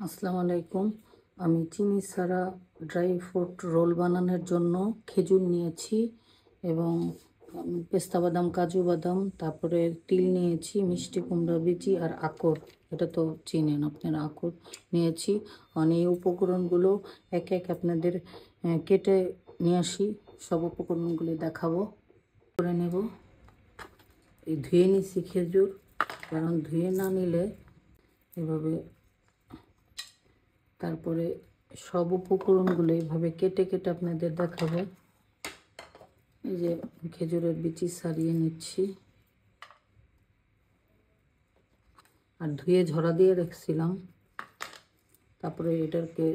আসসালামু আলাইকুম। আমি চিনি ছাড়া ড্রাই ফ্রুট রোল বানানোর জন্য খেজুর নিয়েছি এবং পেস্তা বাদাম, কাজু বাদাম, তারপরে তিল নিয়েছি, মিষ্টি কুমড়া বিচি আর আকর, এটা তো চিনেন আপনারা, আকর নিয়েছি। এই উপকরণগুলো এক এক আপনাদের কেটে নিয়ে আসি, সব উপকরণগুলি দেখাবো, করে নেব। এই ধুয়ে নিছি খেজুর, কারণ ধুয়ে না নিলে এভাবে, তারপরে সব উপকরণগুলো এইভাবে কেটে কেটে আপনাদের দেখাবো। এই যে খেজুরের বিচি ছাড়িয়ে নিচ্ছি, আর ধুয়ে ঝরা দিয়ে রেখেছিলাম। তারপরে এটাকে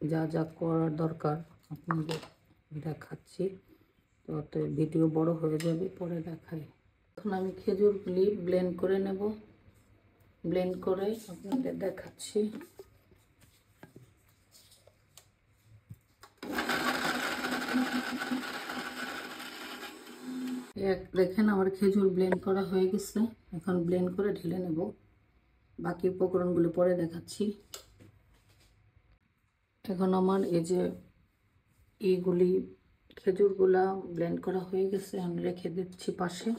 যা যা করার দরকার আপনাদের দেখাচ্ছি, তো ভিডিও বড় হয়ে যাবে, পরে দেখাই। এখন আমি খেজুরগুলি ব্লেন্ড করে নেব, ব্লেন্ড করে আপনাদের দেখাচ্ছি। দেখেন আমার খেজুর ব্লেন্ড করা হয়ে গেছে। এখন ব্লেন্ড করে ঢেলে নেব, বাকি উপকরণগুলো পরে দেখাচ্ছি। এখন আমার এই যে এইগুলি খেজুরগুলা ব্লেন্ড করা হয়ে গেছে, আমি রেখে দিচ্ছি পাশে।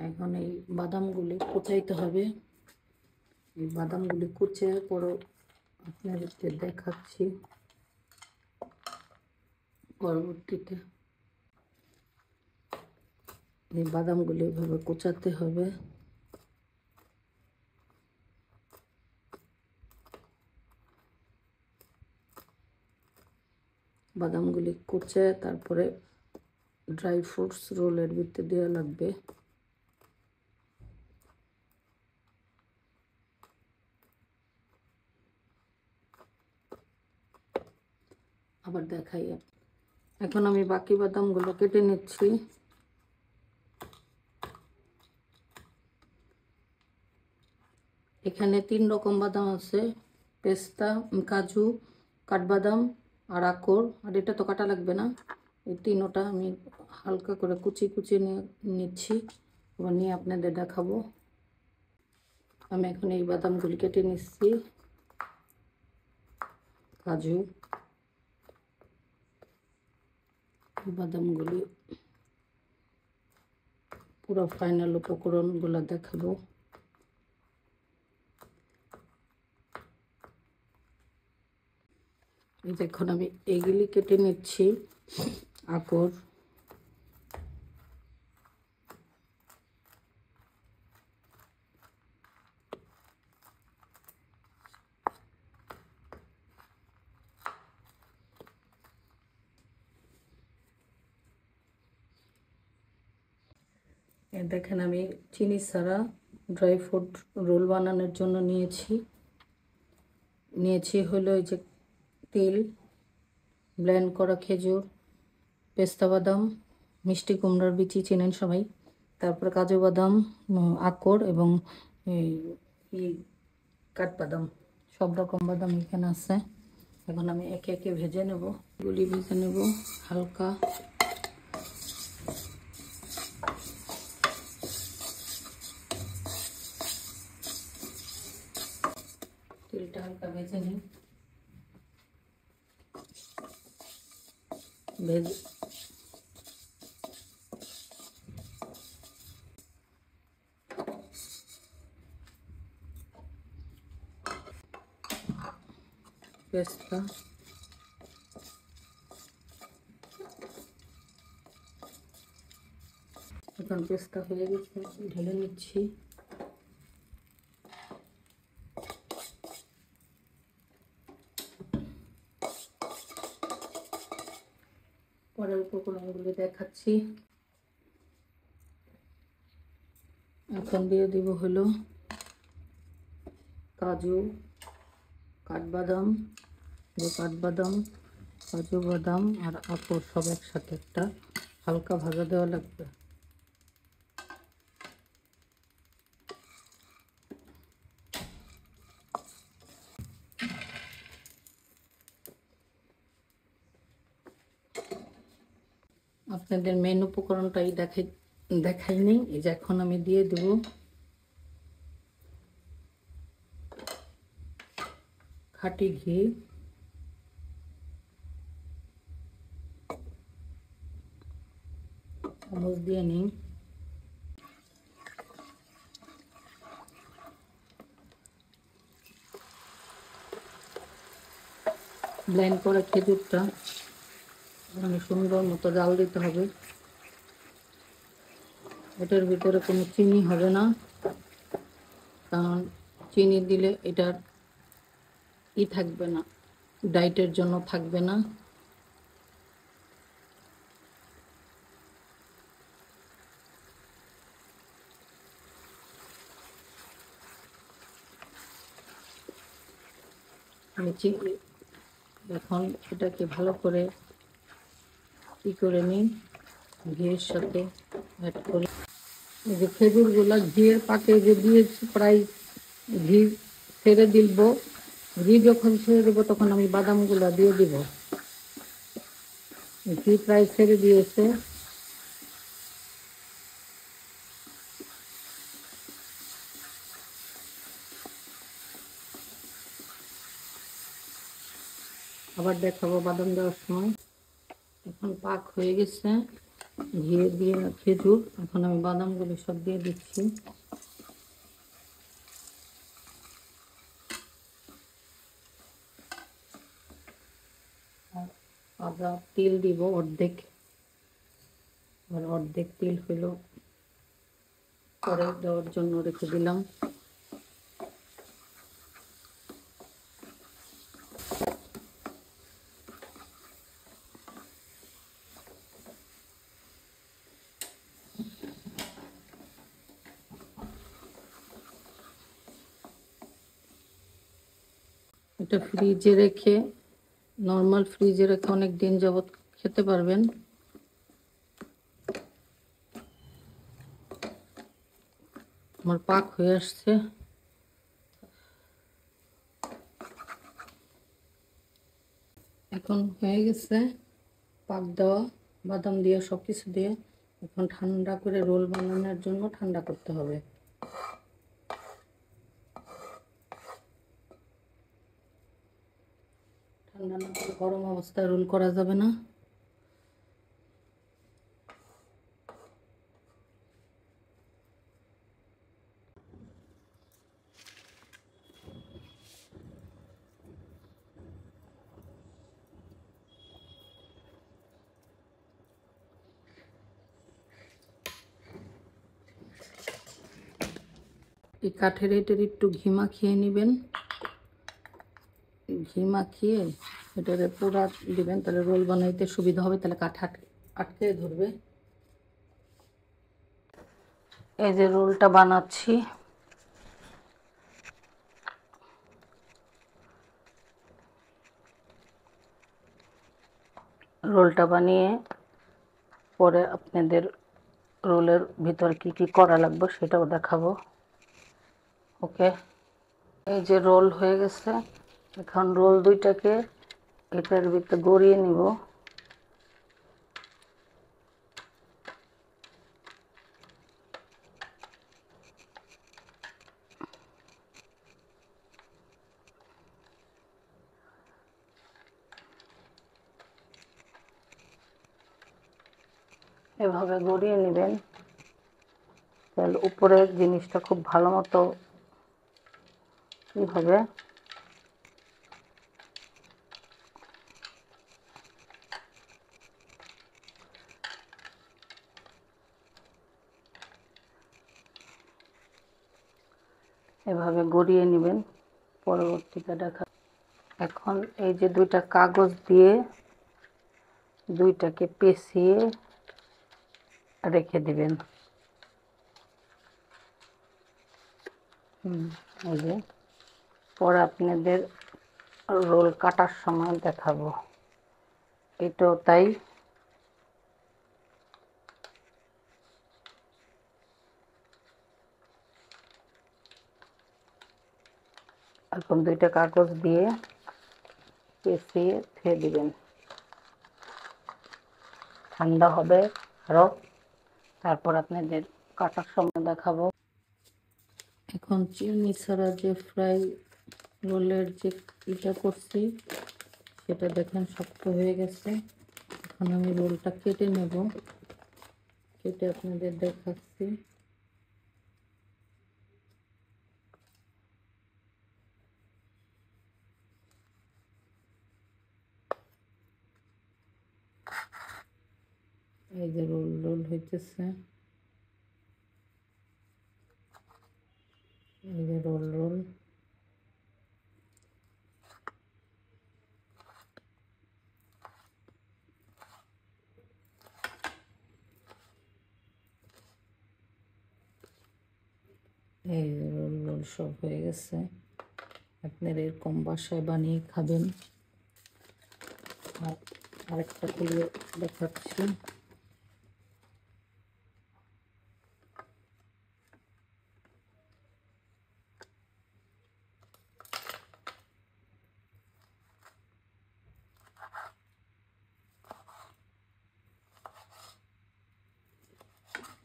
এখন এই বাদামগুলি কুচাইতে হবে। এই বাদামগুলি কুচে পরে আপনাদেরকে দেখাচ্ছি পরবর্তীতে। এই বাদামগুলি এভাবে কুচাতে হবে। বাদামগুলি কুচে তারপরে ড্রাই ফ্রুটস রোলের ভিতরে দেওয়া লাগবে। আবার দেখাই। এখন আমি বাকি বাদামগুলো কেটে নিচ্ছি। এখানে 3 রকম বাদাম আছে, পেস্তা, কাজু, কাঠবাদাম আর আকর। আর এটা তো কাটা লাগবে না। এই তিনোটা আমি হালকা করে কুচি কুচি নিচ্ছি, এবার নিয়ে আপনাদের দেখাবো। আমি এখন এই বাদামগুলি কেটে নিচ্ছি। কাজু, বাদামগুলি পুরো ফাইনাল উপকরণগুলো দেখাবো। এখন আমি এগুলি কেটে নিচ্ছি। আকর, দেখেন আমি চিনি ছাড়া ড্রাই ফ্রুট রোল বানানোর জন্য নিয়েছি হলো এই যে তিল, ব্লেন্ড করা খেজুর, পেস্তা বাদাম, মিষ্টি কুমড়ার বিচি চেনেন সবাই, তারপর কাজু বাদাম, আকর এবং এই কাঠবাদাম, সব রকম বাদাম এখানে আছে। এখন আমি একে একে ভেজে নেব, গুলি ভেজে নেব হালকা। তেলটা হালকা ভেজে নিই, ভেজে পেস্তা, এখন পেস্তা হয়ে গেছে, ঢেলে নিচ্ছি। পরের উপকরণগুলো দেখাচ্ছি। এখন দিয়ে দিব হলো কাজু, কাঠবাদাম, কাজু বাদাম আর আকর সব একসাথে একটা হালকা ভাজা দেওয়া লাগবে। আপনাদের মেন উপকরণটাই দেখাই নেই। এই যে এখন আমি দিয়ে দেব খাঁটি ঘি, চামচ দিয়ে নিই। ব্লেন্ড করে খেজুরটা সুন্দর মতো জাল দিতে হবে। এটার ভিতরে কোনো চিনি হবে না, কারণ চিনি দিলে এটার থাকবে না, ডায়েটের জন্য থাকবে না। এখন এটাকে ভালো করে করে নিই, ঘিয়ের সাথে অ্যাড করে। এই যে খেজুরগুলা ঘিয়ের পাকে যে দিয়েছি, প্রায় ঘি ছেড়ে দিব। ঘি যখন ছেড়ে দেবো তখন আমি বাদামগুলা দিয়ে দিব। ঘি প্রায় ছেড়ে দিয়েছে। আবার দেখাবো বাদাম দেওয়ার সময়। এখন পাক হয়ে গেছে ঘি দিয়ে খেজুর। এখন আমি বাদামগুলো সব দিয়ে দিচ্ছি। আদা তিল দিব অর্ধেক, আর অর্ধেক তিল হইল পরে দেওয়ার জন্য রেখে দিলাম। এটা ফ্রিজে রেখে, নর্মাল ফ্রিজে রেখে অনেক দিন যাবত খেতে পারবেন। আমার পাক হয়ে আসছে। এখন হয়ে গেছে পাক দেওয়া, বাদাম দিয়ে সব কিছু দিয়ে। এখন ঠান্ডা করে রোল বানানোর জন্য ঠান্ডা করতে হবে। ঠান্ডা না করে গরম অবস্থায় রোল করা যাবে না। এই কাঠের এটার একটু ঘি মাখিয়ে নেবেন। ঘি মাখিয়ে এটারে পুরা দিবেন, তাহলে রোল বানাইতে সুবিধা হবে, তাহলে কাঠ আটকে ধরবে। এই যে রোলটা বানাচ্ছি। রোলটা বানিয়ে পরে আপনাদের রোলের ভিতর কি কি করা লাগবে সেটাও দেখাবো। ওকে, এই যে রোল হয়ে গেছে। এখন রোল দুইটাকে এটার ভিতরে গড়িয়ে নিব। এভাবে গড়িয়ে নেবেন, তাহলে উপরের জিনিসটা খুব ভালো মতো কি হবে। এভাবে গড়িয়ে নেবেন, পরবর্তীতে দেখা। এখন এই যে দুইটা কাগজ দিয়ে দুইটাকে পেঁচিয়ে রেখে দিবেন। এই যে পরে আপনাদের রোল কাটার সময় দেখাবো। এটাও তাই। এখন দুইটা কাগজ দিয়ে পেঁচিয়ে ধুয়ে দিবেন। ঠান্ডা হবে আরো, তারপর আপনাদের কাটার সময় দেখাবো। এখন চিনি ছাড়া যে ফ্রাই রোলের যে ইটা করছি সেটা দেখেন শক্ত হয়ে গেছে। এখন আমি রোলটা কেটে নেব, কেটে আপনাদের দেখাচ্ছি। এই যে রোল রোল হইতেছে, এই যে রোল রোল। এই যে রোল রোল সব হয়ে গেছে। আপনারা এরকম বাসায় বানিয়ে খাবেন। আর আরেকটা খুলে দেখাচ্ছি।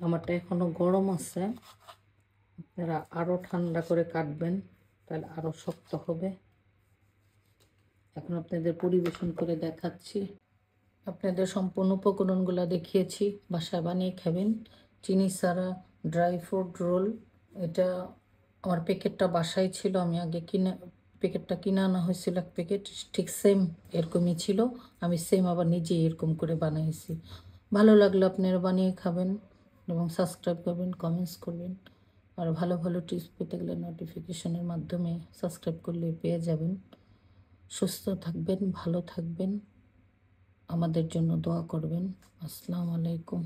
আমারটা এখনো গরম আছে, আপনারা আরও ঠান্ডা করে কাটবেন, তাহলে আরও শক্ত হবে। এখন আপনাদের পরিবেশন করে দেখাচ্ছি। আপনাদের সম্পূর্ণ উপকরণগুলো দেখিয়েছি, বাসায় বানিয়ে খাবেন। চিনি ছাড়া ড্রাই ফ্রুট রোল, এটা আমার প্যাকেটটা বাসায় ছিল, আমি আগে প্যাকেটটা কিনে আনা হয়েছিল, এক প্যাকেট ঠিক সেম এরকমই ছিল। আমি সেম আবার নিজেই এরকম করে বানিয়েছি। ভালো লাগলে আপনারা বানিয়ে খাবেন এবং সাবস্ক্রাইব করবেন, কমেন্টস করবেন। আর ভালো ভালো টিপস পেতে গেলে নোটিফিকেশনের মাধ্যমে সাবস্ক্রাইব করলে পেয়ে যাবেন। সুস্থ থাকবেন, ভালো থাকবেন, আমাদের জন্য দোয়া করবেন। আসসালামু আলাইকুম।